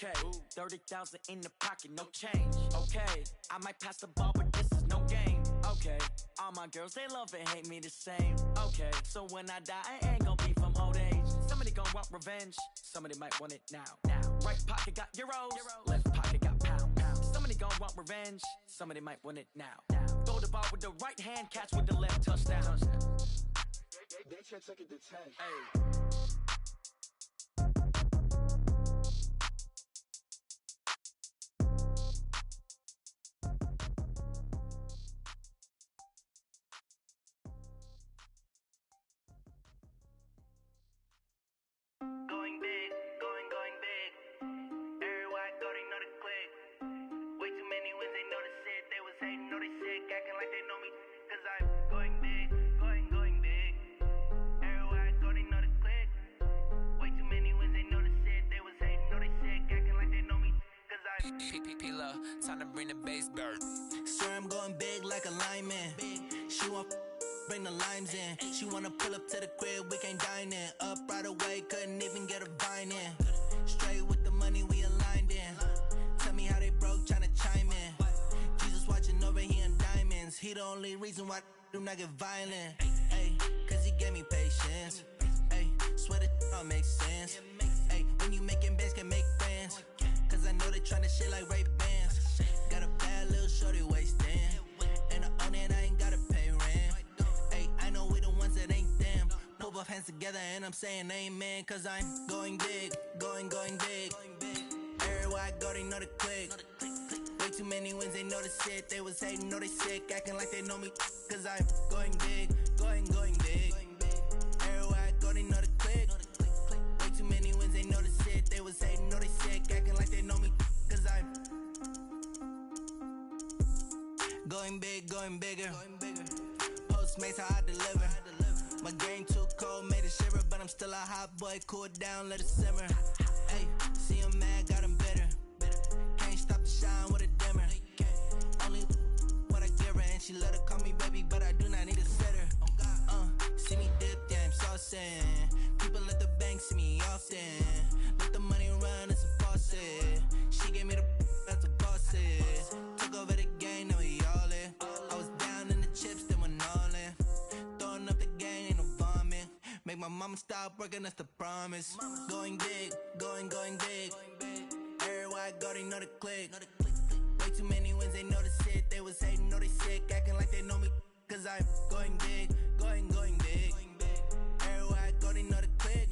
Okay, 30,000 in the pocket, no change. Okay, I might pass the ball, but this is no game. Okay, all my girls, they love and hate me the same. Okay, so when I die, I ain't gonna be from old age. Somebody gonna want revenge, somebody might want it now. Right pocket got euros, left pocket got pounds. Somebody gonna want revenge, somebody might want it now. Throw the ball with the right hand, catch with the left, touchdown. They can't take it to 10. Hey. Time to bring the bass back. Swear I'm going big like a lineman. She want bring the limes in. She wanna pull up to the crib, we can't dine in. Up right away, couldn't even get a vine in. Straight with the money we aligned in. Tell me how they broke, tryna chime in. Jesus watching over here in diamonds. He the only reason why I do not get violent. Ay, cause he gave me patience. Ay, swear that all makes sense. Ay, when you making bands can make friends. Cause I know they tryna shit like Ray-Bans. Got a bad little shorty wasting. And I own it, I ain't gotta pay rent. Hey, I know we the ones that ain't them. Pull both hands together and I'm saying amen. Cause I'm going big, going big. Everywhere I go, they know the click. Way too many wins, they know the shit. They was hating, know they sick, acting like they know me. Cause I'm going big, going big. Everywhere I go, they know the click. Way too many wins, they know the shit. They was hating, know they sick, acting like they know me. Cause I'm going big, going bigger. Postmates how I deliver. My game too cold, made it shiver. But I'm still a hot boy, cool it down, let it simmer. Hey, see him mad, got him bitter. Can't stop the shine with a dimmer. Only what I give her, and she let her call me baby, but I do not need a sitter. See me dip, yeah, I'm saucing. People at the bank see me often. Let the money run, it's a faucet. She gave me the that's a boss is. Took over the game, now we all in. I was down in the chips, then went all in. Throwing up the game, ain't no vomit. Make my mama stop working, that's the promise. Going big, going big. Everywhere I go, they know the click. Way too many wins, they know the shit. They was hating, know they sick, acting like they know me. Cause I'm going big, going big. Everywhere I go, they know the click.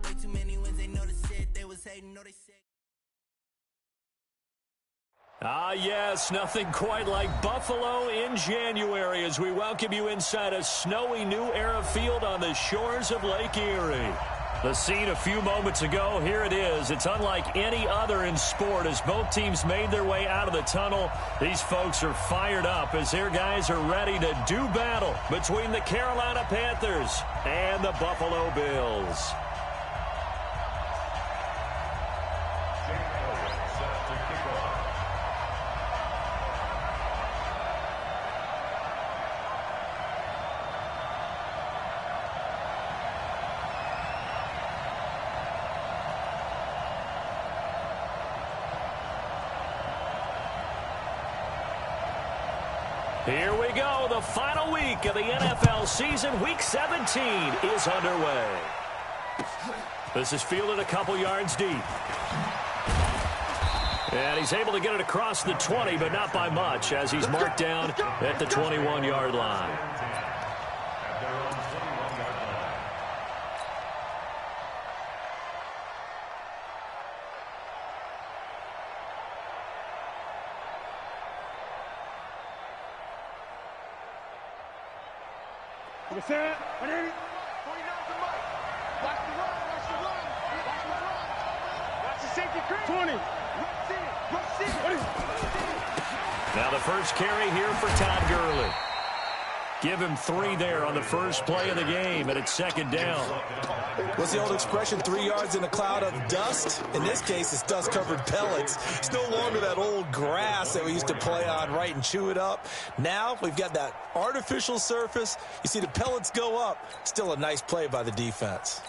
Way too many wins, they know the shit. They was hating, know they sick. Ah, yes, nothing quite like Buffalo in January as we welcome you inside a snowy New Era field on the shores of Lake Erie. The scene a few moments ago, here it is. It's unlike any other in sport as both teams made their way out of the tunnel. These folks are fired up as their guys are ready to do battle between the Carolina Panthers and the Buffalo Bills. Here we go. The final week of the NFL season. Week 17 is underway. This is fielded a couple yards deep. And he's able to get it across the 20, but not by much as he's marked down at the 21-yard line. Watch the run, watch the run. Watch the safety creep. 20. Now the first carry here for Todd Gurley. Give him 3 there on the first play of the game, and it's second down. What's the old expression, 3 yards in a cloud of dust? In this case, it's dust-covered pellets. It's no longer that old grass that we used to play on, right, and chew it up. Now we've got that artificial surface. You see the pellets go up. Still a nice play by the defense.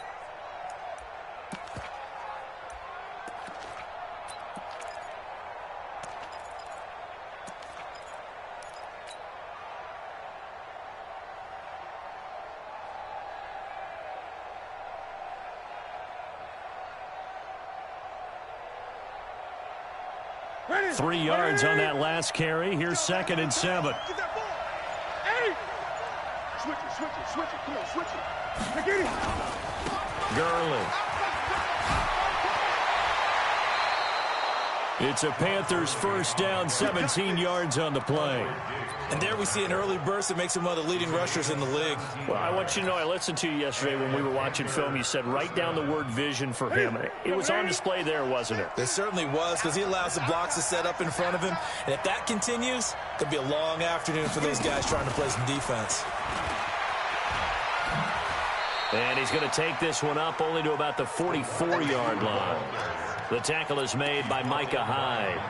3 yards on that last carry. Here's 2nd and 7. Get that ball. Hey! Switch it. Come on, switch it. Get it. Gurley. It's a Panthers first down, 17 yards on the play. And there we see an early burst that makes him one of the leading rushers in the league. Well, I want you to know, I listened to you yesterday when we were watching film. You said write down the word vision for him. It was on display there, wasn't it? It certainly was, because he allows the blocks to set up in front of him. And if that continues, it could be a long afternoon for those guys trying to play some defense. And he's going to take this one up only to about the 44-yard line. The tackle is made by Micah Hyde.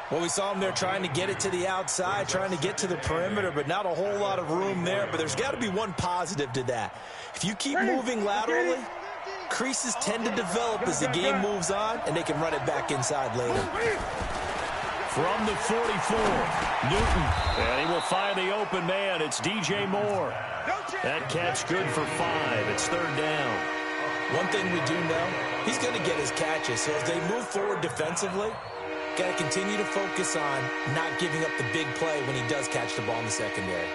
Well, we saw him there trying to get it to the outside, trying to get to the perimeter, but not a whole lot of room there. But there's got to be one positive to that. If you keep moving laterally, creases tend to develop as the game moves on, and they can run it back inside later. From the 44, Newton. And he will find the open man. It's DJ Moore. That catch good for 5. It's 3rd down. One thing we do know, he's going to get his catches. So as they move forward defensively, got to continue to focus on not giving up the big play when he does catch the ball in the secondary.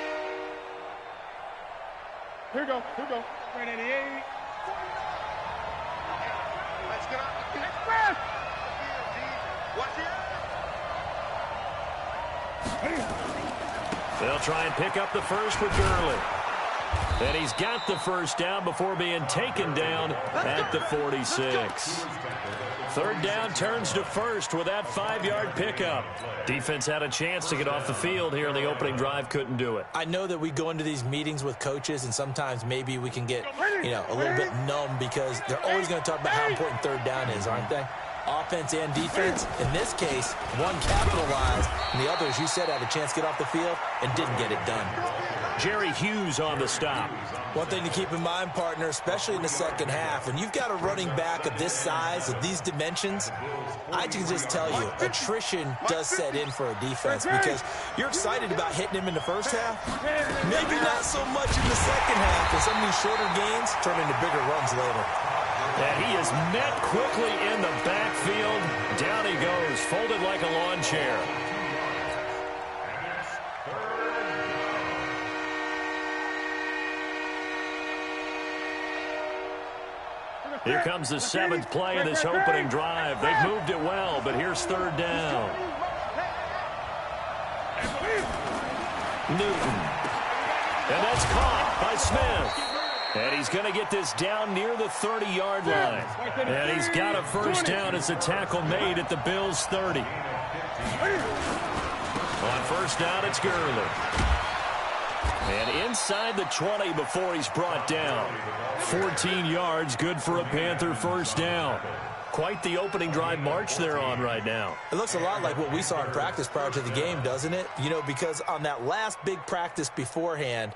Here we go. 388. Let's get out the express. Watch it. They'll try and pick up the first with Gurley. And he's got the first down before being taken down at the 46. 3rd down turns to 1st with that 5-yard pickup. Defense had a chance to get off the field here in the opening drive, couldn't do it. I know that we go into these meetings with coaches, and sometimes maybe we can get, a little bit numb because they're always going to talk about how important 3rd down is, aren't they? Offense and defense. In this case, one capitalized, and the other, as you said, had a chance to get off the field and didn't get it done. Jerry Hughes on the stop. One thing to keep in mind, partner, especially in the second half, when you've got a running back of this size, of these dimensions, I can just tell you, attrition does set in for a defense because you're excited about hitting him in the first half. Maybe not so much in the second half, and some of these shorter gains turn into bigger runs later. And he is met quickly in the backfield. Down he goes, folded like a lawn chair. Here comes the 7th play of this opening drive. They've moved it well, but here's 3rd down. Newton. And that's caught by Smith. And he's going to get this down near the 30-yard line. And he's got a first down as the tackle made at the Bills' 30. On first down, it's Gurley. And inside the 20 before he's brought down. 14 yards, good for a Panther first down. Quite the opening drive march they're on right now. It looks a lot like what we saw in practice prior to the game, doesn't it? Because on that last big practice beforehand,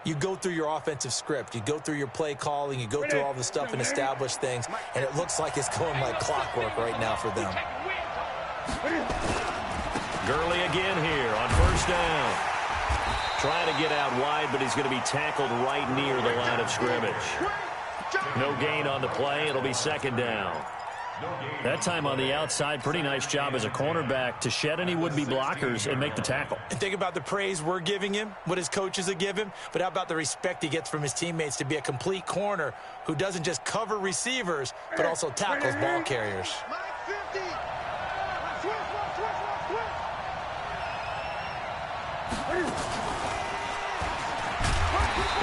you go through your offensive script. You go through your play calling. You go through all the stuff and establish things. And it looks like it's going like clockwork right now for them. Gurley again here on first down. Trying to get out wide, but he's going to be tackled right near the line of scrimmage. No gain on the play. It'll be 2nd down. That time on the outside, pretty nice job as a cornerback to shed any would-be blockers and make the tackle. And think about the praise we're giving him, what his coaches have given him, but how about the respect he gets from his teammates to be a complete corner who doesn't just cover receivers, but also tackles ball carriers.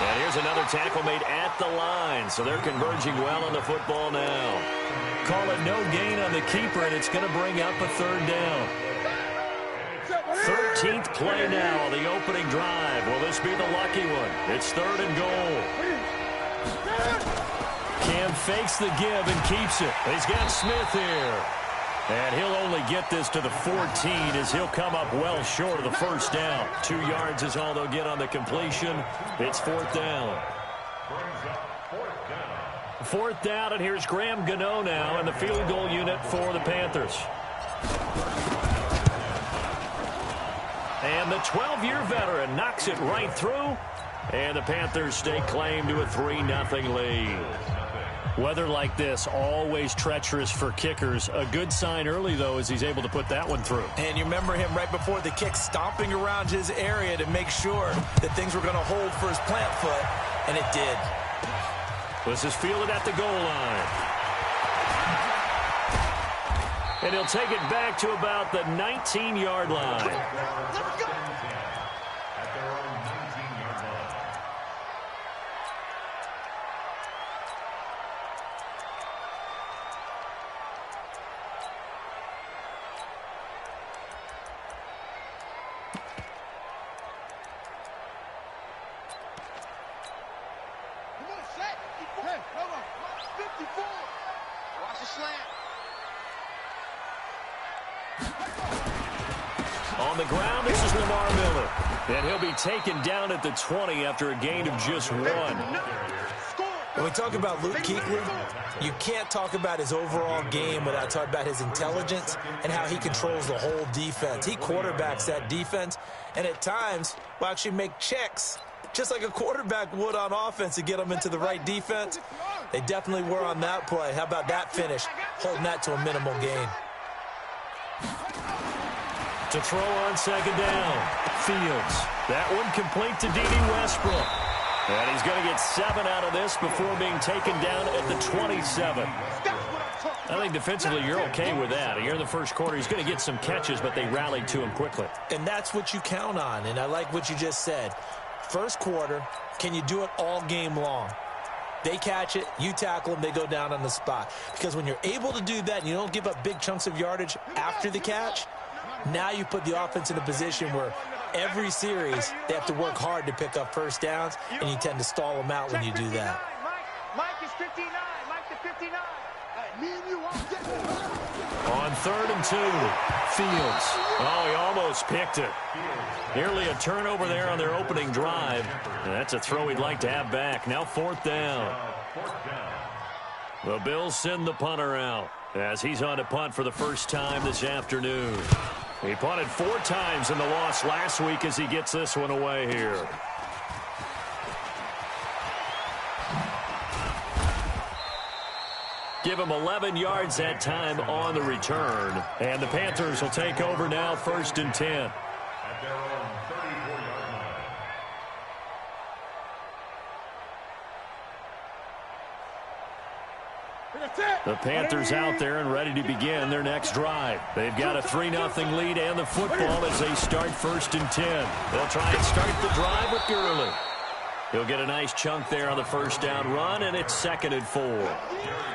And here's another tackle made at the line, so they're converging well on the football now. Call it no gain on the keeper, and it's going to bring up a 3rd down. 13th play now on the opening drive. Will this be the lucky one? It's 3rd and goal. Cam fakes the give and keeps it. He's got Smith here. And he'll only get this to the 14 as he'll come up well short of the first down. 2 yards is all they'll get on the completion. It's 4th down. 4th down, and here's Graham Gano now in the field goal unit for the Panthers. And the 12-year veteran knocks it right through. And the Panthers stake claim to a 3-0 lead. Weather like this, always treacherous for kickers. A good sign early, though, is he's able to put that one through. And you remember him right before the kick stomping around his area to make sure that things were going to hold for his plant foot, and it did. This is fielded at the goal line. And he'll take it back to about the 19-yard line. Let's go. On the ground, this is Lamar Miller. And he'll be taken down at the 20 after a gain of just 1. When we talk about Luke Kuechly, you can't talk about his overall game without talking about his intelligence and how he controls the whole defense. He quarterbacks that defense, and at times will actually make checks, just like a quarterback would on offense, to get them into the right defense. They definitely were on that play. How about that finish, holding that to a minimal gain. To throw on second down, Fields. That one complete to D.D. Westbrook. And he's going to get 7 out of this before being taken down at the 27. I think defensively you're okay with that. Here in the first quarter, he's going to get some catches, but they rallied to him quickly. And that's what you count on, and I like what you just said. First quarter, can you do it all game long? They catch it, you tackle them, they go down on the spot. Because when you're able to do that and you don't give up big chunks of yardage after the catch, now you put the offense in a position where every series they have to work hard to pick up first downs, and you tend to stall them out when you do that. Mike is 59. Mike to 59. Me and you On 3rd and 2, Fields. Oh, he almost picked it. Nearly a turnover there on their opening drive. And that's a throw he'd like to have back. Now 4th down. The Bills send the punter out as he's on to punt for the first time this afternoon. He punted 4 times in the loss last week as he gets this one away here. Give him 11 yards that time on the return. And the Panthers will take over now, 1st and 10. The Panthers out there and ready to begin their next drive. They've got a 3-0 lead and the football as they start 1st and 10. They'll try and start the drive with Gurley. He'll get a nice chunk there on the first down run, and it's 2nd and 4.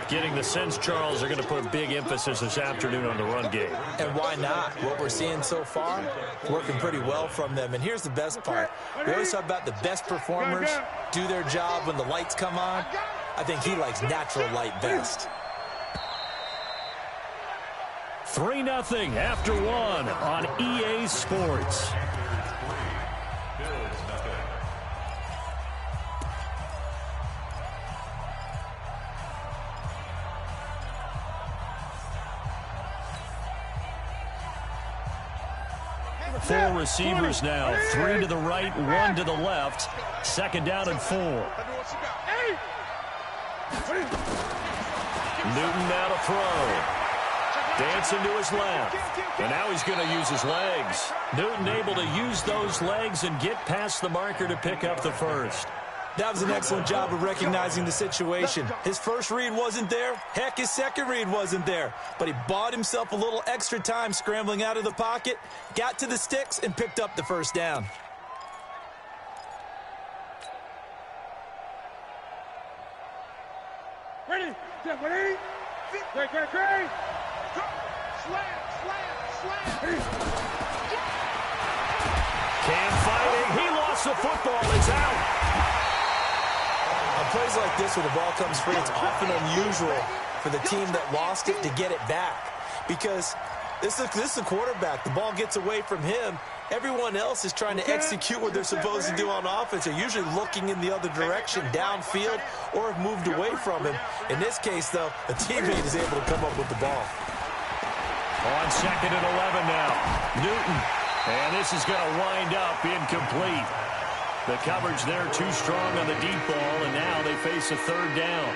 Getting the sense, Charles, are going to put a big emphasis this afternoon on the run game. And why not? What we're seeing so far, working pretty well from them. And here's the best part. We always talk about the best performers do their job when the lights come on. I think he likes natural light best. 3-0 after 1 on EA Sports. Four receivers now, 3 to the right, 1 to the left. 2nd down and 4. Newton now to throw. Dancing to his left. And now he's going to use his legs. Newton able to use those legs and get past the marker to pick up the first. That was an excellent job of recognizing the situation. His first read wasn't there. Heck, his second read wasn't there. But he bought himself a little extra time scrambling out of the pocket, got to the sticks, and picked up the first down. Ready? Ready? Great. Slam. Cam fighting. He lost the football. It's out. On plays like this where the ball comes free, it's often unusual for the team that lost it to get it back. Because this is a quarterback. The ball gets away from him. Everyone else is trying to execute what they're supposed to do on offense. They're usually looking in the other direction, downfield, or have moved away from him. In this case, though, a teammate is able to come up with the ball. On 2nd and 11 now. Newton. And this is going to wind up incomplete. The coverage there too strong on the deep ball, and now they face a 3rd down.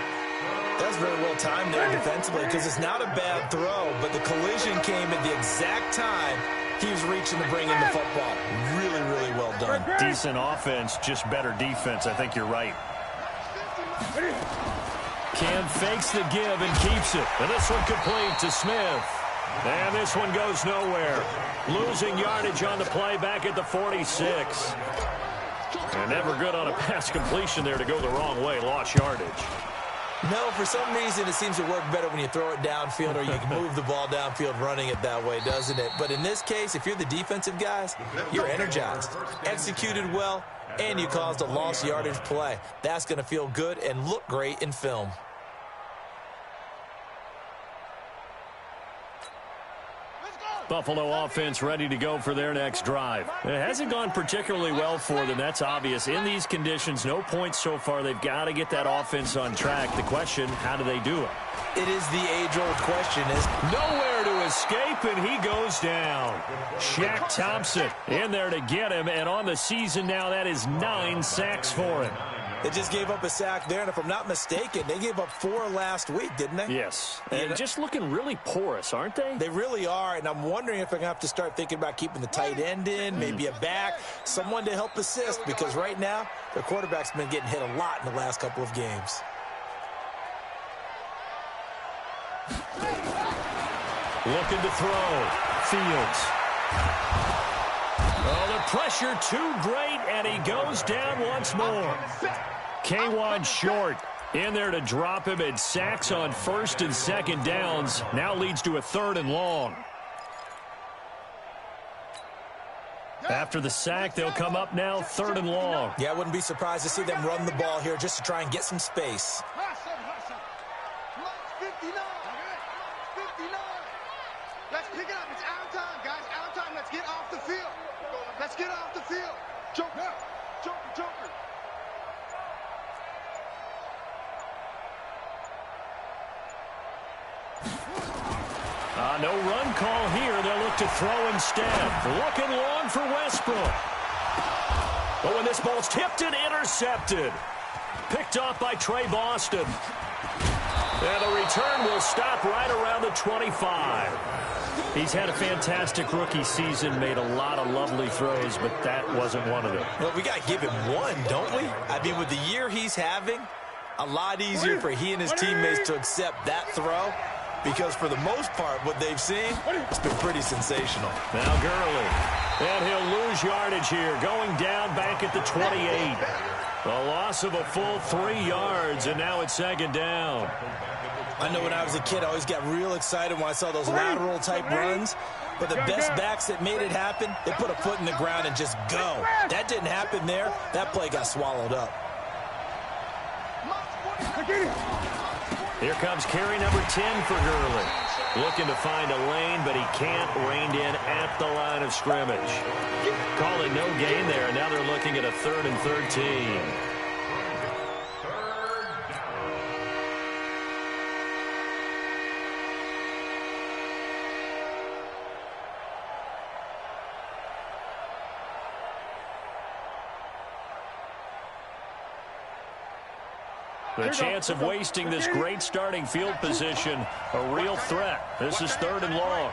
That's very well timed there defensively because it's not a bad throw, but the collision came at the exact time he was reaching to bring in the football. Really, really well done. Decent offense, just better defense. I think you're right. Cam fakes the give and keeps it. And this one complete to Smith. And this one goes nowhere. Losing yardage on the play back at the 46. And never good on a pass completion there to go the wrong way. Lost yardage. No, for some reason it seems to work better when you throw it downfield or you can move the ball downfield running it that way, doesn't it? But in this case, if you're the defensive guys, you're energized, executed well, and you caused a lost yardage play. That's going to feel good and look great in film. Buffalo offense ready to go for their next drive. It hasn't gone particularly well for them. That's obvious. In these conditions, no points so far. They've got to get that offense on track. The question, how do they do it? It is the age-old question. Is nowhere to escape, and he goes down. Shaq Thompson in there to get him, and on the season now, that is 9 sacks for him. They just gave up a sack there, and if I'm not mistaken, they gave up 4 last week, didn't they? Yes. And just looking really porous, aren't they? They really are, and I'm wondering if I'm going to have to start thinking about keeping the tight end in, maybe a back, someone to help assist, because right now, their quarterback's been getting hit a lot in the last couple of games. Looking to throw. Fields. Oh, the pressure too great, and he goes down once more. K1 short in there to drop him, and sacks on 1st and 2nd downs. Now leads to a 3rd and long. After the sack, they'll come up now 3rd and long. Yeah, I wouldn't be surprised to see them run the ball here just to try and get some space. Let's pick it up. It's our time, guys. Our time. Let's get off the field. Let's get off the field. Joker. Joker. Joker. No run call here. They'll look to throw instead. Looking long for Westbrook. But when this ball's tipped and intercepted. Picked off by Trey Boston. And the return will stop right around the 25. He's had a fantastic rookie season, made a lot of lovely throws, but that wasn't one of them. Well, we got to give him one, don't we? I mean, with the year he's having, a lot easier for he and his teammates to accept that throw, because for the most part, what they've seen, it's been pretty sensational. Now Gurley, and he'll lose yardage here, going down back at the 28. A loss of a full 3 yards, and now it's 2nd down. I know when I was a kid, I always got real excited when I saw those lateral-type runs. But the best backs that made it happen, they put a foot in the ground and just go. That didn't happen there. That play got swallowed up. Here comes carry number 10 for Gurley. Looking to find a lane, but he can't. Reined in at the line of scrimmage. Call it no gain there, and now they're looking at a 3rd and 13. The chance of wasting this great starting field position, a real threat. This is 3rd and long.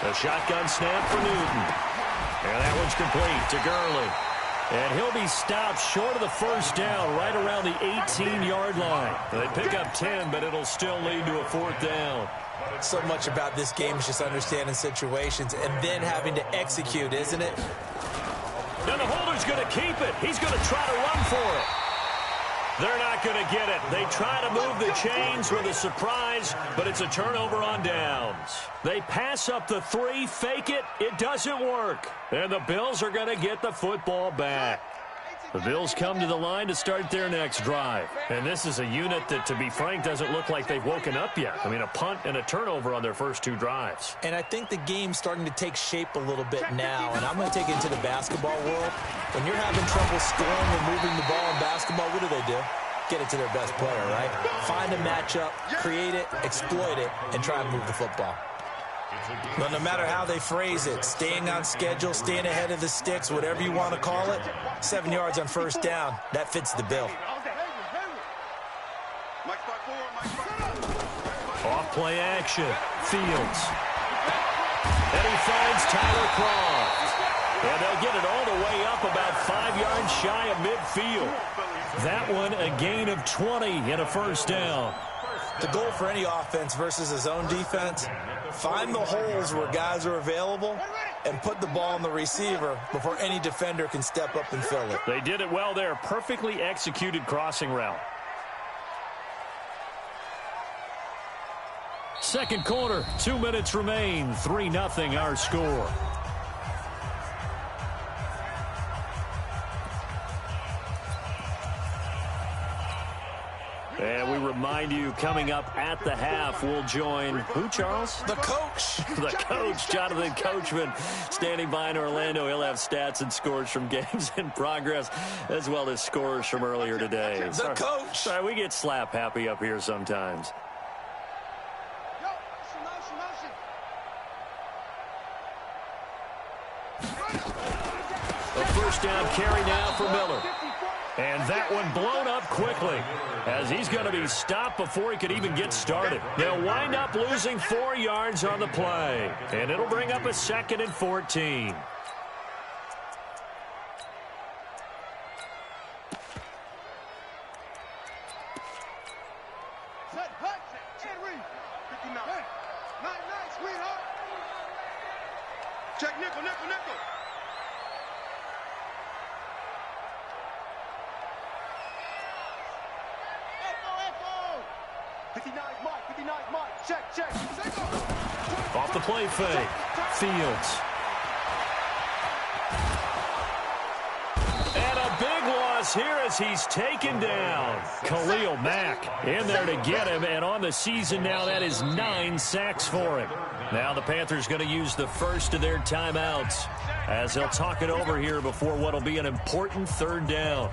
A shotgun snap for Newton. And that one's complete to Gurley. And he'll be stopped short of the 1st down, right around the 18-yard line. They pick up 10, but it'll still lead to a 4th down. So much about this game is just understanding situations and then having to execute, isn't it? And the holder's going to keep it. He's going to try to run for it. They're not going to get it. They try to move the chains with a surprise, but it's a turnover on downs. They pass up the 3, fake it. It doesn't work. And the Bills are going to get the football back. The Bills come to the line to start their next drive. And this is a unit that, to be frank, doesn't look like they've woken up yet. I mean, a punt and a turnover on their first 2 drives. And I think the game's starting to take shape a little bit now. And I'm going to take it into the basketball world. When you're having trouble scoring and moving the ball in basketball, what do? Get it to their best player, right? Find a matchup, create it, exploit it, and try and move the football. Well, no matter how they phrase it, staying on schedule, staying ahead of the sticks, whatever you want to call it, 7 yards on first down, that fits the bill. Off play action. Fields. And he finds Tyler Croft. And they'll get it all the way up about 5 yards shy of midfield. That one a gain of 20 and a first down. The goal for any offense versus his own defense, find the holes where guys are available and put the ball on the receiver before any defender can step up and fill it. They did it well there. Perfectly executed crossing route. Second quarter, 2 minutes remain. 3-0 our score. And we remind you, coming up at the half, we'll join who, Charles? The coach. The coach, Jonathan Coachman, standing by in Orlando. He'll have stats and scores from games in progress, as well as scores from earlier today. The coach. Sorry, we get slap happy up here sometimes. A first down carry now for Miller. And that one blown up quickly as he's going to be stopped before he could even get started. They'll wind up losing 4 yards on the play. And it'll bring up a 2nd and 14. Check nickel, nickel, nickel. Echo. 59 Mike. Check. Off the play fake. Fields. And a big loss here as he's taken down. Khalil Mack in there to get him. And on the season now, that is 9 sacks for him. Now the Panthers going to use the first of their timeouts as they'll talk it over here before what will be an important 3rd down.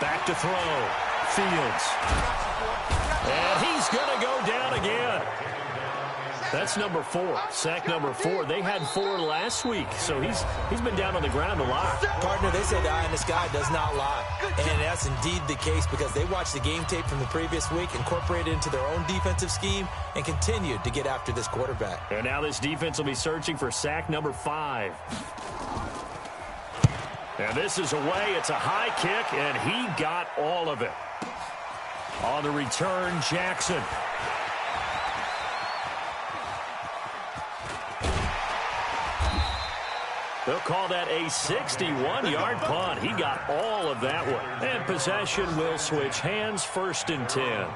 Back to throw. Fields. And he's going to go down again. That's number 4. Sack number 4. They had 4 last week, so he's been down on the ground a lot. Partner, they say the eye in the sky does not lie. And that's indeed the case because they watched the game tape from the previous week, incorporated it into their own defensive scheme, and continued to get after this quarterback. And now this defense will be searching for sack number 5. And this is away. It's a high kick, and he got all of it. On the return, Jackson. They'll call that a 61-yard punt. He got all of that one. And possession will switch hands, 1st and 10.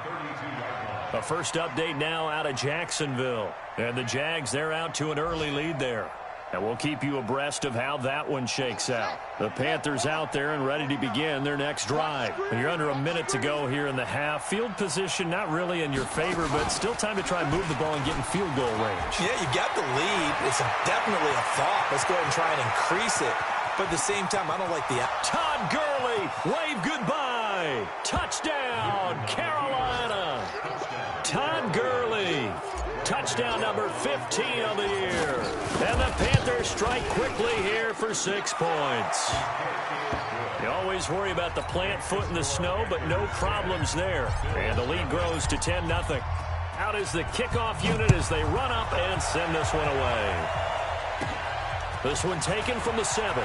A first update now out of Jacksonville. And the Jags, they're out to an early lead there. And we'll keep you abreast of how that one shakes out. The Panthers out there and ready to begin their next drive. And you're under a minute to go here in the half. Field position not really in your favor, but still time to try and move the ball and get in field goal range. Yeah, you got the lead. It's definitely a thought. Let's go ahead and try and increase it. But at the same time, I don't like the... Todd Gurley, wave goodbye. Touchdown, Carolina. Todd Gurley. Touchdown number 15 of the year. And the Panthers strike quickly here for 6 points. You always worry about the plant foot in the snow, but no problems there. And the lead grows to 10-0. Out is the kickoff unit as they run up and send this one away. This one taken from the 7.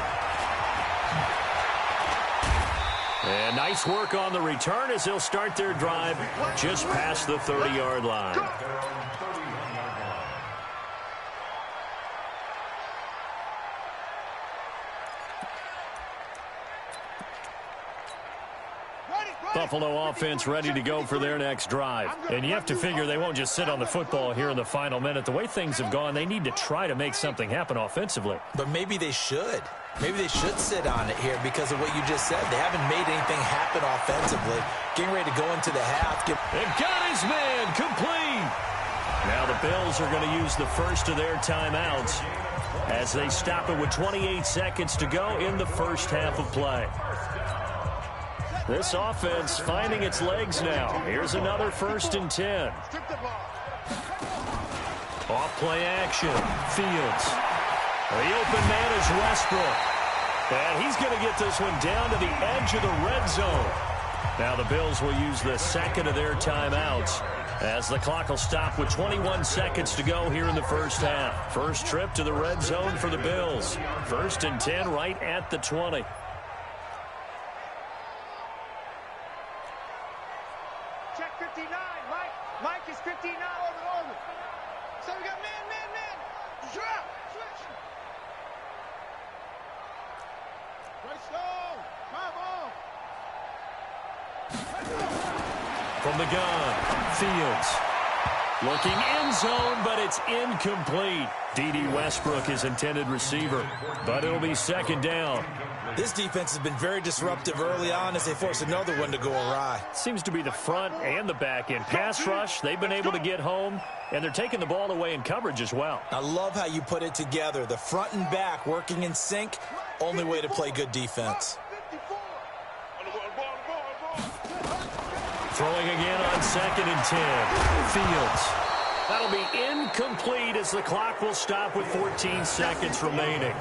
And nice work on the return as they'll start their drive just past the 30-yard line. Buffalo offense ready to go for their next drive. And you have to figure they won't just sit on the football here in the final minute. The way things have gone, they need to try to make something happen offensively. But maybe they should. Maybe they should sit on it here because of what you just said. They haven't made anything happen offensively. Getting ready to go into the half. And got his man complete. Now the Bills are going to use the first of their timeouts as they stop it with 28 seconds to go in the first half of play. This offense finding its legs now. Here's another 1st and 10. Off play action. Fields. The open man is Westbrook. And he's going to get this one down to the edge of the red zone. Now the Bills will use the second of their timeouts as the clock will stop with 21 seconds to go here in the first half. First trip to the red zone for the Bills. 1st and 10 right at the 20. Check 59. Mike is 59. Over. So we got man. Drop. Switch. Right stone. Come on. From the gun, Fields. Looking end zone, but it's incomplete. D.D. Westbrook is intended receiver, but it'll be 2nd down. This defense has been very disruptive early on as they force another one to go awry. Seems to be the front and the back end. Pass rush, they've been able to get home, and they're taking the ball away in coverage as well. I love how you put it together. The front and back working in sync, only way to play good defense. Throwing again on 2nd and 10. Fields. That'll be incomplete as the clock will stop with 14 seconds remaining.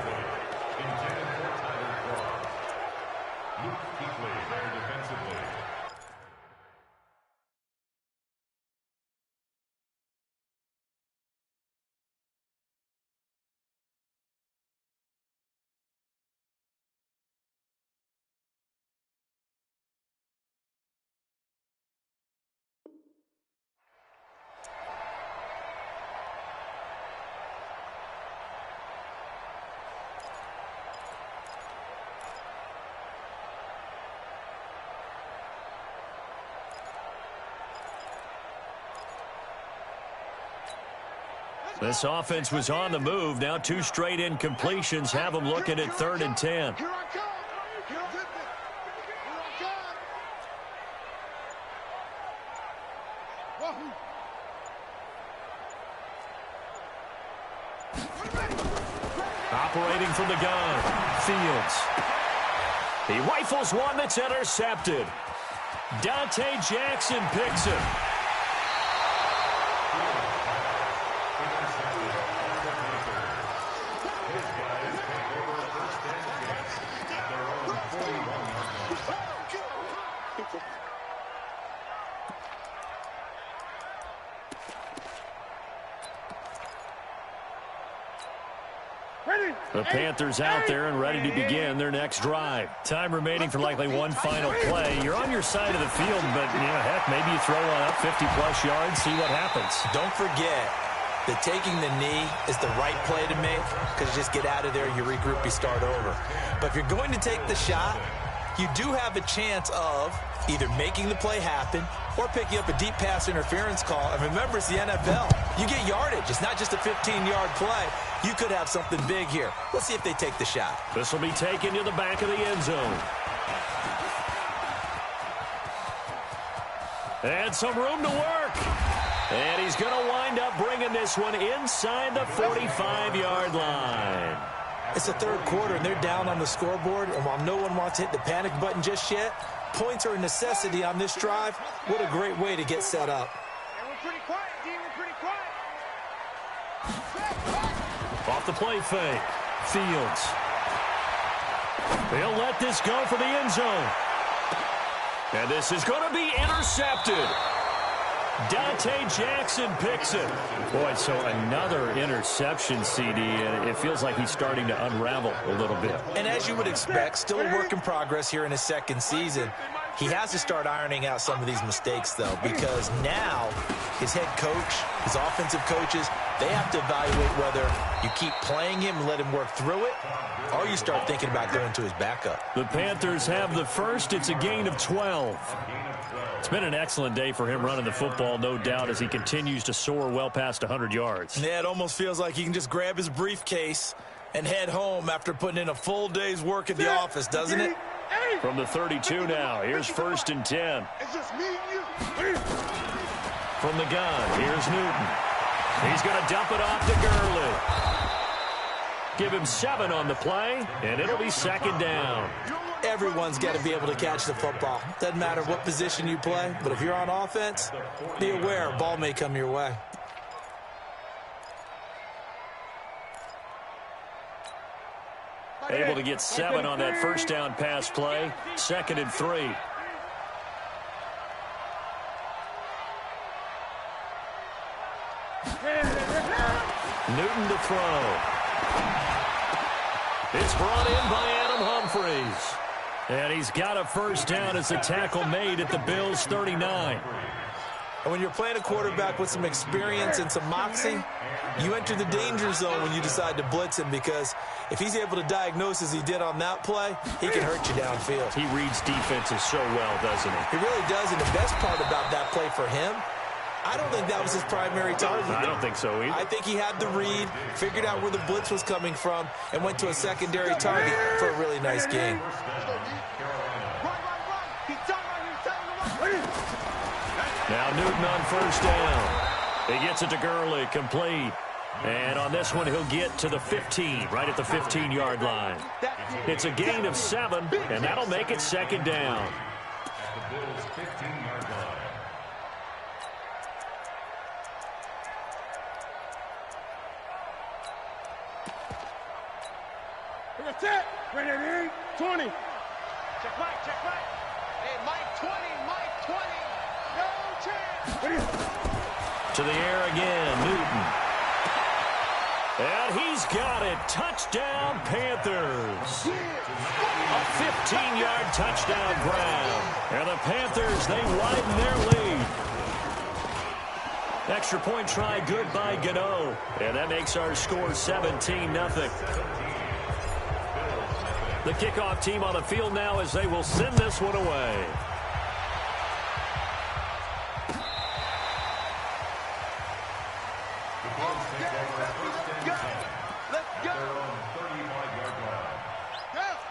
This offense was on the move. Now 2 straight incompletions have them looking at 3rd and 10. Here I come. Here I come. Operating from the gun, Fields. He rifles one that's intercepted. Dante Jackson picks it. The Panthers out there and ready to begin their next drive. Time remaining for likely one final play. You're on your side of the field, but, heck, maybe you throw one up 50-plus yards, see what happens. Don't forget that taking the knee is the right play to make because you just get out of there, you regroup, you start over. But if you're going to take the shot, you do have a chance of either making the play happen or picking up a deep pass interference call. And remember, it's the NFL. You get yardage. It's not just a 15-yard play. You could have something big here. Let's see if they take the shot. This will be taken to the back of the end zone. And some room to work. And he's going to wind up bringing this one inside the 45-yard line. It's the 3rd quarter, and they're down on the scoreboard. And while no one wants to hit the panic button just yet, points are a necessity on this drive. What a great way to get set up. And we're pretty quiet, D. We're pretty quiet. Off the play fake. Fields. They'll let this go for the end zone. And this is going to be intercepted. Dante Jackson picks it. Boy, so another interception, CD, and it feels like he's starting to unravel a little bit. And as you would expect, still a work in progress here in his 2nd season. He has to start ironing out some of these mistakes, though, because now his head coach, his offensive coaches, they have to evaluate whether you keep playing him and let him work through it, or you start thinking about going to his backup. The Panthers have the first. It's a gain of 12. It's been an excellent day for him running the football, no doubt, as he continues to soar well past 100 yards. Yeah, it almost feels like he can just grab his briefcase and head home after putting in a full day's work at the office, doesn't it? From the 32 now, here's 1st and 10. It's just me and you. From the gun, here's Newton. He's going to dump it off to Gurley. Give him 7 on the play, and it'll be second down. Everyone's got to be able to catch the football. Doesn't matter what position you play, but if you're on offense, be aware a ball may come your way. Able to get 7 on that first down pass play. 2nd and 3. Newton to throw. It's brought in by Adam Humphries. And he's got a first down as the tackle made at the Bills' 39. And when you're playing a quarterback with some experience and some moxie, you enter the danger zone when you decide to blitz him, because if he's able to diagnose as he did on that play, he can hurt you downfield. He reads defenses so well, doesn't he? He really does, and the best part about that play for him, I don't think that was his primary target. I don't think so either. I think he had the read, figured out where the blitz was coming from, and went to a secondary target for a really nice game. Now Newton on first down. He gets it to Gurley, complete. And on this one, he'll get to the 15, right at the 15-yard line. It's a gain of 7, and that'll make it second down. The Bills' 15-yard line. That's it. Ready, 20. Check Mike. Hey, Mike 20, Mike 20. No chance. To the air again, Newton. And he's got it. Touchdown, Panthers. A 15-yard touchdown grab. And the Panthers, they widen their lead. Extra point try, good by Gano. And that makes our score 17-0. The kickoff team on the field now as they will send this one away.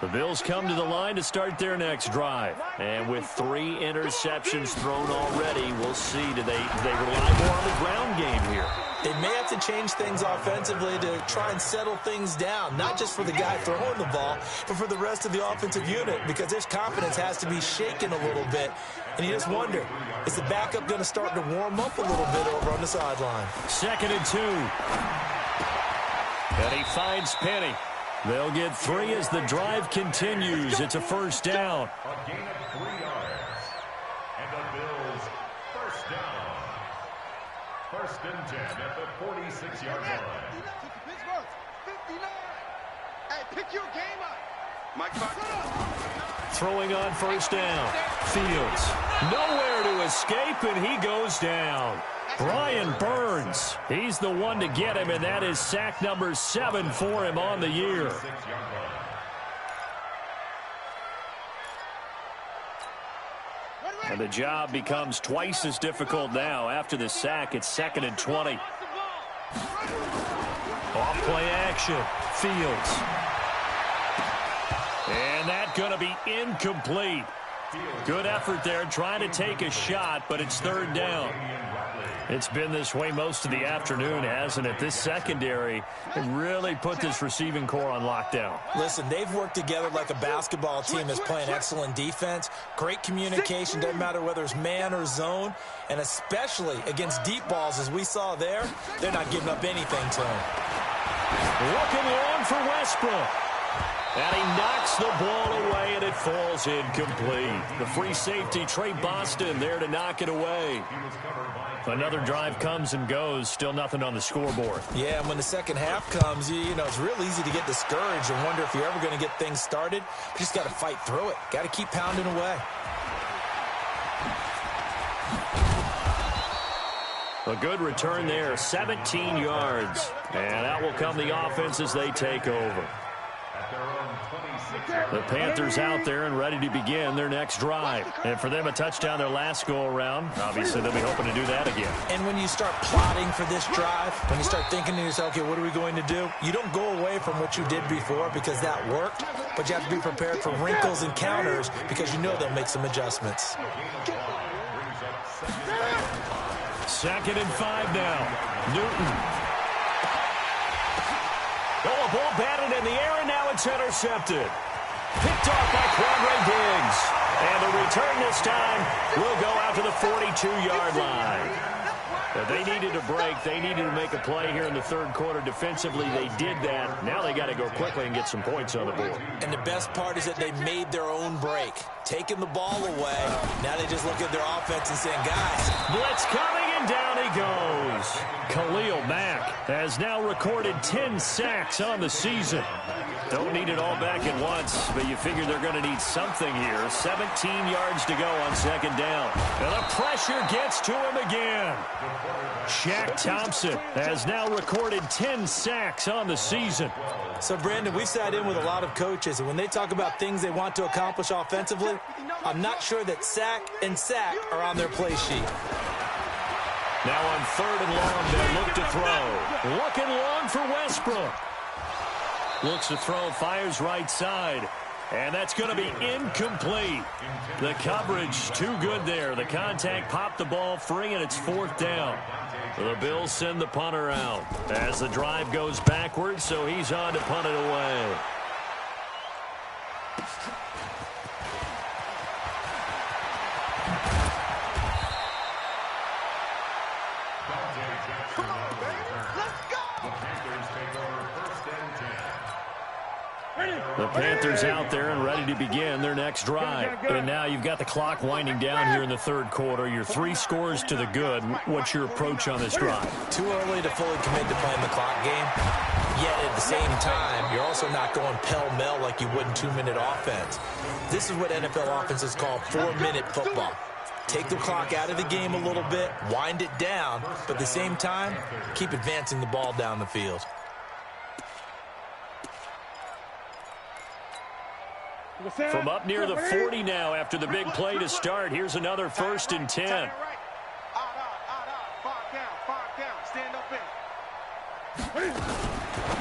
The Bills come to the line to start their next drive. And with 3 interceptions thrown already, we'll see. Do they rely more on the ground game here? They may have to change things offensively to try and settle things down, not just for the guy throwing the ball, but for the rest of the offensive unit, because their confidence has to be shaken a little bit. And you just wonder, is the backup going to start to warm up a little bit over on the sideline? 2nd and 2. And he finds Penny. They'll get 3 as the drive continues. It's a first down. A gain of 3 yards. And the Bills' first down. 1st and 10 at the 46-yard line. Pittsburgh, 59. Hey, pick your game up. Mike, Throwing on first down. Fields. Nowhere to escape, and he goes down. Brian Burns, he's the one to get him, and that is sack number 7 for him on the year. And the job becomes twice as difficult now. After the sack, it's 2nd and 20. Off play action. Fields. And that's going to be incomplete. Good effort there, trying to take a shot, but it's 3rd down. It's been this way most of the afternoon, hasn't it? This secondary really put this receiving core on lockdown. Listen, they've worked together like a basketball team that's playing excellent defense. Great communication, doesn't matter whether it's man or zone. And especially against deep balls, as we saw there, they're not giving up anything to him. Looking long for Westbrook. And he knocks the ball away, and it falls incomplete. The free safety, Trey Boston, there to knock it away. Another drive comes and goes. Still nothing on the scoreboard. Yeah, and when the second half comes, you know, it's real easy to get discouraged and wonder if you're ever going to get things started. You just got to fight through it. Got to keep pounding away. A good return there, 17 yards. And out will come the offense as they take over. The Panthers out there and ready to begin their next drive. And for them, a touchdown their last go-around. Obviously, they'll be hoping to do that again. And when you start plotting for this drive, when you start thinking to yourself, okay, what are we going to do? You don't go away from what you did before because that worked, but you have to be prepared for wrinkles and counters because you know they'll make some adjustments. 2nd and 5 now. Newton. Oh, a ball batted in the air, and now it's intercepted. Picked off by Quandre Diggs. And the return this time will go out to the 42-yard line. But they needed a break. They needed to make a play here in the third quarter. Defensively, they did that. Now they got to go quickly and get some points on the board. And the best part is that they made their own break. Taking the ball away. Now they just look at their offense and saying, guys. Blitz coming, and down he goes. Khalil Mack has now recorded 10 sacks on the season. Don't need it all back at once, but you figure they're going to need something here. 17 yards to go on 2nd down. And the pressure gets to him again. Shaq Thompson has now recorded 10 sacks on the season. So, Brandon, we've sat in with a lot of coaches, and when they talk about things they want to accomplish offensively, I'm not sure that sack and sack are on their play sheet. Now on 3rd and long, they look to throw. Looking long for Westbrook. Looks to throw, fires right side. And that's going to be incomplete. The coverage too good there. The contact popped the ball free, and it's 4th down. The Bills send the punter out as the drive goes backwards, so he's on to punt it away. Come on, baby. Let's go. The Panthers out there and ready to begin their next drive. And now you've got the clock winding down here in the third quarter. You're 3 scores to the good. What's your approach on this drive? Too early to fully commit to playing the clock game. Yet at the same time, you're also not going pell-mell like you would in 2-minute offense. This is what NFL offenses call 4-minute football. Take the clock out of the game a little bit, wind it down, but at the same time, keep advancing the ball down the field. From up near the 40 now after the big play to start. Here's another 1st and 10.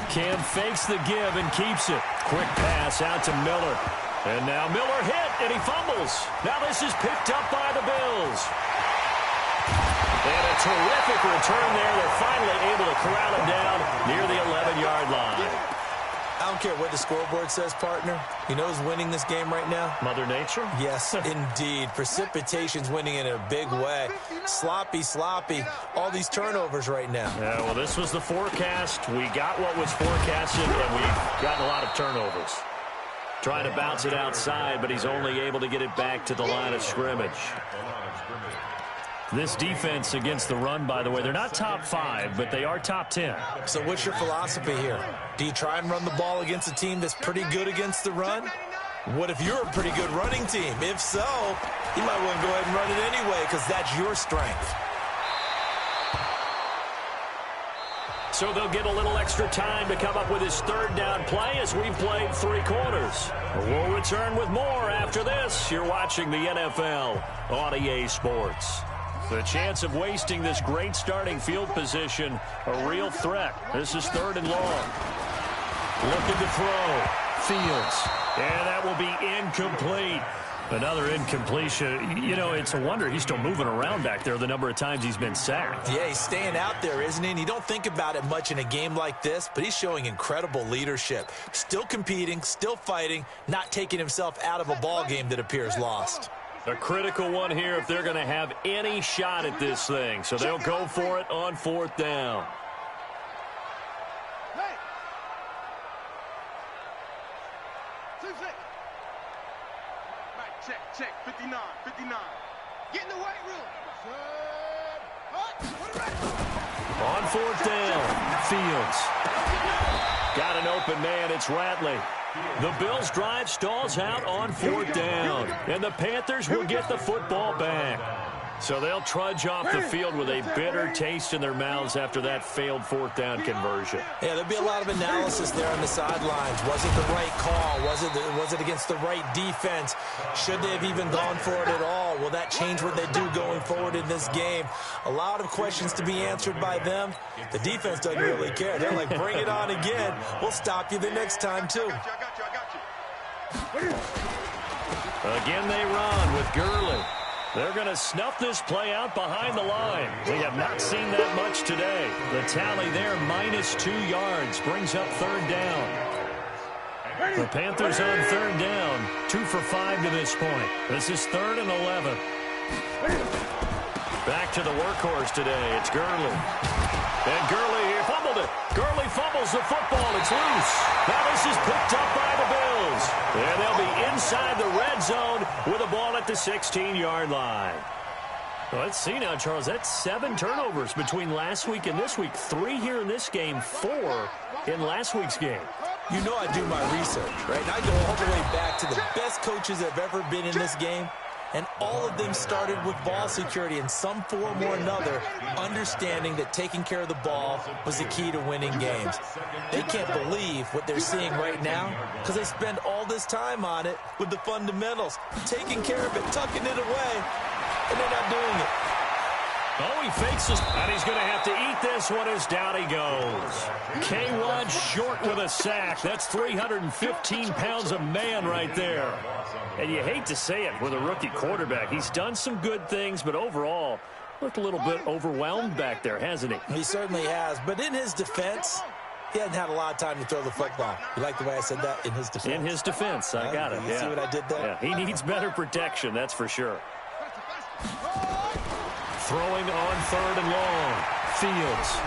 Cam fakes the give and keeps it. Quick pass out to Miller. And now Miller hit, and he fumbles. Now this is picked up by the Bills. And a terrific return there. They're finally able to corral him down near the 11-yard line. I don't care what the scoreboard says, partner. You know who's winning this game right now? Mother Nature? Yes, indeed. Precipitation's winning in a big way. Sloppy. All these turnovers right now. Yeah, well, this was the forecast. We got what was forecasted, and we've gotten a lot of turnovers. Trying to bounce it outside, but he's only able to get it back to the line of scrimmage. This defense against the run, by the way, they're not top 5, but they are top 10. So what's your philosophy here? Do you try and run the ball against a team that's pretty good against the run? What if you're a pretty good running team? If so, you might want to go ahead and run it anyway because that's your strength. So they'll get a little extra time to come up with his 3rd down play as we've played 3 quarters. We'll return with more after this. You're watching the NFL on EA Sports. The chance of wasting this great starting field position, a real threat. This is 3rd and long. Looking to throw. Fields. And that will be incomplete. Another incompletion. You know, it's a wonder he's still moving around back there the number of times he's been sacked. Yeah, he's staying out there, isn't he? And you don't think about it much in a game like this, but he's showing incredible leadership. Still competing, still fighting, not taking himself out of a ball game that appears lost. A critical one here if they're going to have any shot at this thing. So they'll go for it on 4th down. Hey. 2-6. Right, check. 59. Get in the weight room. On 4th down, Fields. Got an open man, it's Ratley. The Bills' drive stalls out on 4th down, and the Panthers will get the football back. So they'll trudge off the field with a bitter taste in their mouths after that failed 4th down conversion. Yeah, there'll be a lot of analysis there on the sidelines. Was it the right call? Was it against the right defense? Should they have even gone for it at all? Will that change what they do going forward in this game? A lot of questions to be answered by them. The defense doesn't really care. They're like, bring it on again. We'll stop you the next time, too. Again they run with Gurley. They're going to snuff this play out behind the line. We have not seen that much today. The tally there, -2 yards, brings up third down. The Panthers on third down, 2 for 5 to this point. This is 3rd and 11. Back to the workhorse today. It's Gurley. And Gurley here fumbled it. Gurley fumbles the football. It's loose. Now this is picked up by the Bills. And they'll be inside the red zone with a ball at the 16-yard line. Well, let's see now, Charles. That's 7 turnovers between last week and this week. 3 here in this game, 4 in last week's game. You know I do my research, right? And I go all the way back to the best coaches that have ever been in this game. And all of them started with ball security in some form or another, understanding that taking care of the ball was the key to winning games. They can't believe what they're seeing right now because they spend all this time on it with the fundamentals, taking care of it, tucking it away, and they're not doing it. Oh, he fakes this, and he's going to have to eat this one as down he goes. K1 short with a sack. That's 315 pounds of man right there. And you hate to say it with a rookie quarterback. He's done some good things, but overall, looked a little bit overwhelmed back there, hasn't he? He certainly has, but in his defense, he hasn't had a lot of time to throw the football. You like the way I said that? In his defense. In his defense, I got it. You see what I did there? Yeah, he needs better protection, that's for sure. Throwing on 3rd and long. Fields.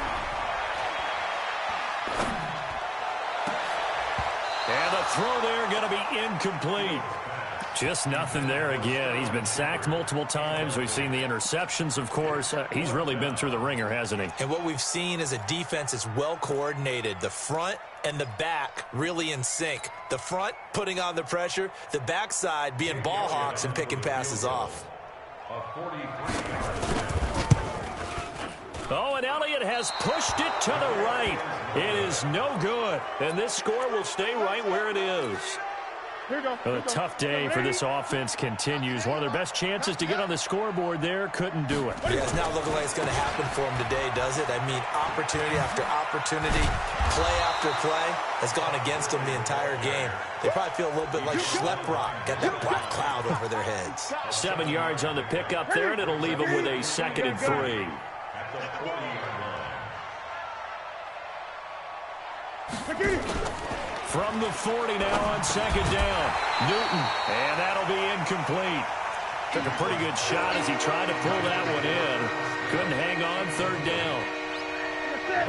And the throw there going to be incomplete. Just nothing there again. He's been sacked multiple times. We've seen the interceptions, of course. He's really been through the ringer, hasn't he? And what we've seen is a defense that's well coordinated. The front and the back really in sync. The front putting on the pressure. The backside being ball hawks and picking passes off. Oh, and Elliott has pushed it to the right. It is no good. And this score will stay right where it is. A tough day for this offense continues. One of their best chances to get on the scoreboard there, couldn't do it. Yeah, it's not looking like it's going to happen for them today, does it? I mean, opportunity after opportunity, play after play has gone against them the entire game. They probably feel a little bit like Schleprock, got that black cloud over their heads. 7 yards on the pickup there, and it'll leave them with a 2nd and 3. From the 40 now on 2nd down. Newton, and that'll be incomplete. Took a pretty good shot as he tried to pull that one in. Couldn't hang on 3rd down.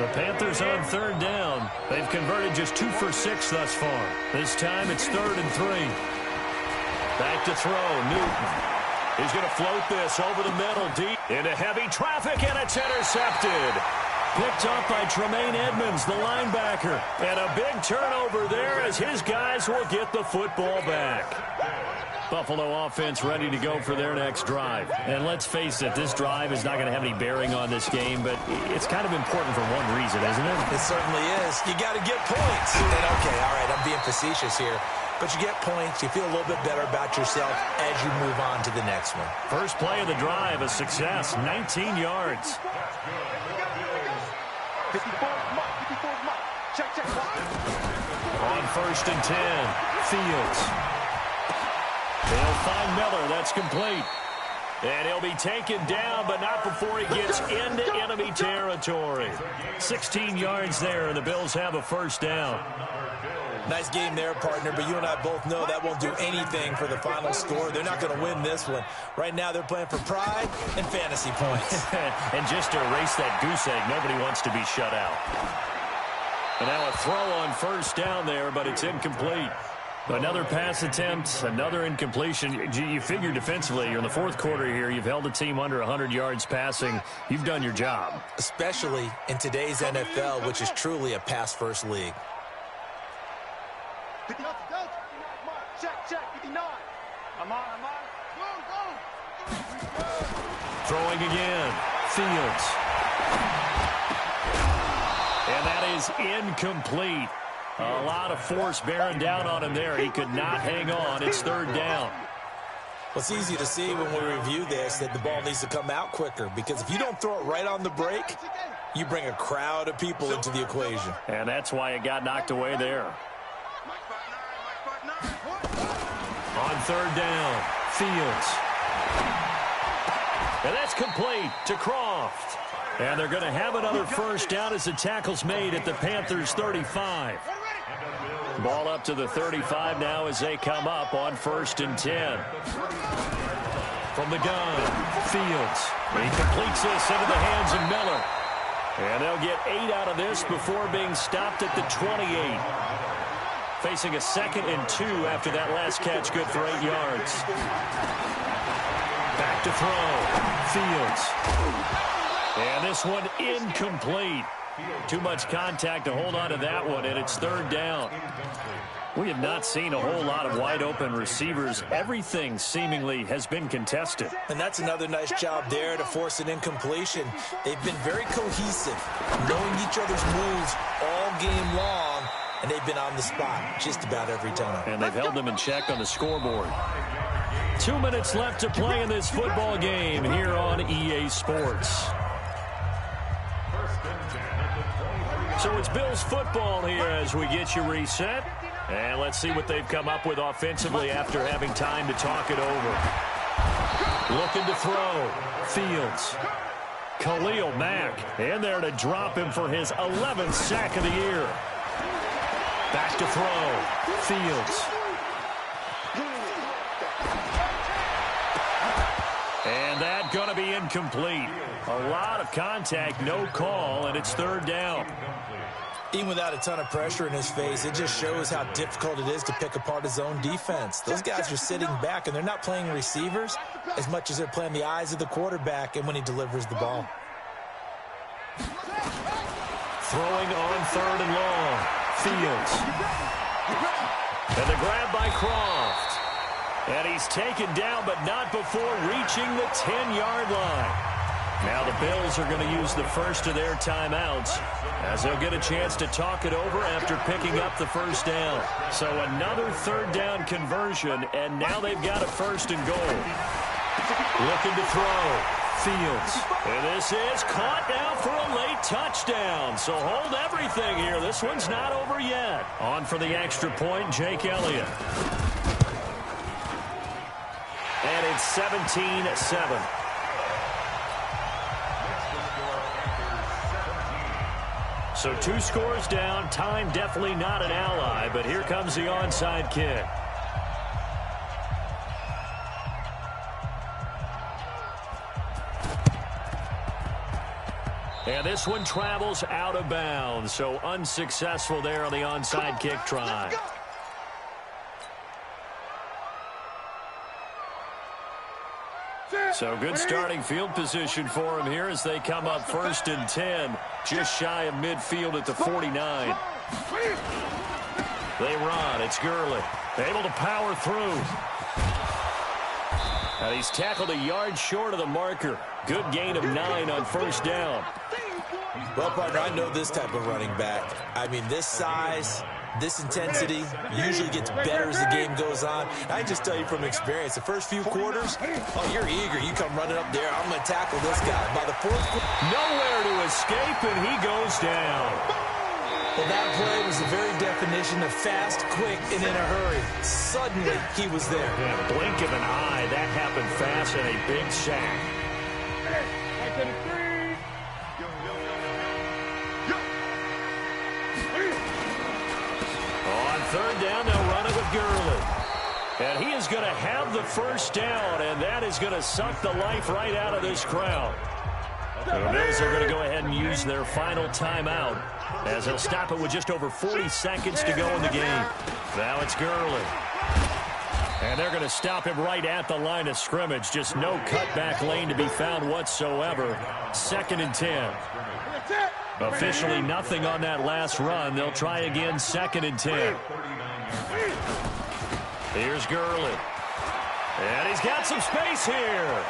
The Panthers on 3rd down. They've converted just 2 for 6 thus far. This time it's 3rd and 3. Back to throw, Newton. He's going to float this over the middle, deep into heavy traffic, and it's intercepted. Picked up by Tremaine Edmonds, the linebacker. And a big turnover there as his guys will get the football back. Buffalo offense ready to go for their next drive. And let's face it, this drive is not going to have any bearing on this game, but it's kind of important for one reason, isn't it? It certainly is. You got to get points. And okay, all right, I'm being facetious here. But you get points, you feel a little bit better about yourself as you move on to the next one. First play of the drive, a success, 19 yards. On 1st and 10, Fields. They'll find Miller, that's complete. And he'll be taken down, but not before he gets into enemy territory. 16 yards there, and the Bills have a 1st down. Nice game there, partner, but you and I both know that won't do anything for the final score. They're not going to win this one. Right now, they're playing for pride and fantasy points. And just to erase that goose egg, nobody wants to be shut out. And now a throw on 1st down there, but it's incomplete. Another pass attempt, another incompletion. You figure defensively, you're in the 4th quarter here. You've held a team under 100 yards passing. You've done your job. Especially in today's NFL, which is truly a pass-first league. 59, check, 59. I'm on. Go. Throwing again, Fields. And that is incomplete. A lot of force bearing down on him there. He could not hang on. It's 3rd down. Well, it's easy to see when we review this that the ball needs to come out quicker, because if you don't throw it right on the break, you bring a crowd of people into the equation. And that's why it got knocked away there. On 3rd down, Fields. And that's complete to Croft. And they're going to have another first down as the tackle's made at the Panthers' 35. Ball up to the 35 now as they come up on 1st and 10. From the gun, Fields. He completes this into the hands of Miller. And they'll get 8 out of this before being stopped at the 28. Facing a 2nd and 2 after that last catch, good for 8 yards. Back to throw, Fields. And this one incomplete. Too much contact to hold on to that one, and it's 3rd down. We have not seen a whole lot of wide-open receivers. Everything seemingly has been contested. And that's another nice job there to force an incompletion. They've been very cohesive, knowing each other's moves all game long, and they've been on the spot just about every time. And they've held them in check on the scoreboard. 2 minutes left to play in this football game here on EA Sports. So it's Bills football here as we get you reset. And let's see what they've come up with offensively after having time to talk it over. Looking to throw. Fields. Khalil Mack in there to drop him for his 11th sack of the year. Back to throw. Fields. And that going to be incomplete. A lot of contact, no call, and it's 3rd down. Even without a ton of pressure in his face, it just shows how difficult it is to pick apart his own defense. Those guys are sitting back, and they're not playing receivers as much as they're playing the eyes of the quarterback and when he delivers the ball. Throwing on 3rd and long. Fields. And the grab by Croft. And he's taken down, but not before reaching the 10-yard line. Now the Bills are going to use the first of their timeouts as they'll get a chance to talk it over after picking up the first down. So another 3rd down conversion, and now they've got a 1st and goal. Looking to throw. Fields. And this is caught now for a late touchdown. So hold everything here. This one's not over yet. On for the extra point, Jake Elliott. And it's 17-7. So 2 scores down. Time definitely not an ally, but here comes the onside kick. And this one travels out of bounds, so unsuccessful there on the onside kick try. So good starting field position for him here as they come up 1st and 10, just shy of midfield at the 49. They run. It's Gurley. Able to power through. And he's tackled a yard short of the marker. Good gain of 9 on 1st down. Well, partner, I know this type of running back. I mean, this size, this intensity usually gets better as the game goes on. I just tell you from experience, the first few quarters, oh, you're eager. You come running up there. I'm going to tackle this guy. By the 4th quarter, nowhere to escape, and he goes down. Well, that play was the very definition of fast, quick, and in a hurry. Suddenly, he was there. Yeah, blink of an eye. That happened fast and a big sack. On 3rd down, they'll run it with Gurley. And he is going to have the first down, and that is going to suck the life right out of this crowd. The Bills are going to go ahead and use their final timeout as they'll stop it with just over 40 seconds to go in the game. Now it's Gurley. And they're going to stop him right at the line of scrimmage. Just no cutback lane to be found whatsoever. 2nd and 10. Officially nothing on that last run. They'll try again, 2nd and 10. Here's Gurley. And he's got some space here.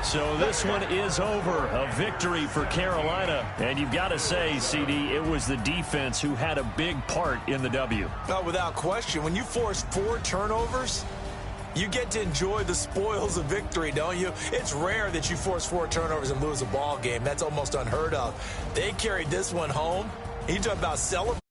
So this one is over. A victory for Carolina. And you've got to say, CD, it was the defense who had a big part in the W. No, without question. When you force 4 turnovers, you get to enjoy the spoils of victory, don't you? It's rare that you force 4 turnovers and lose a ball game. That's almost unheard of. They carried this one home. You talk about celebrating.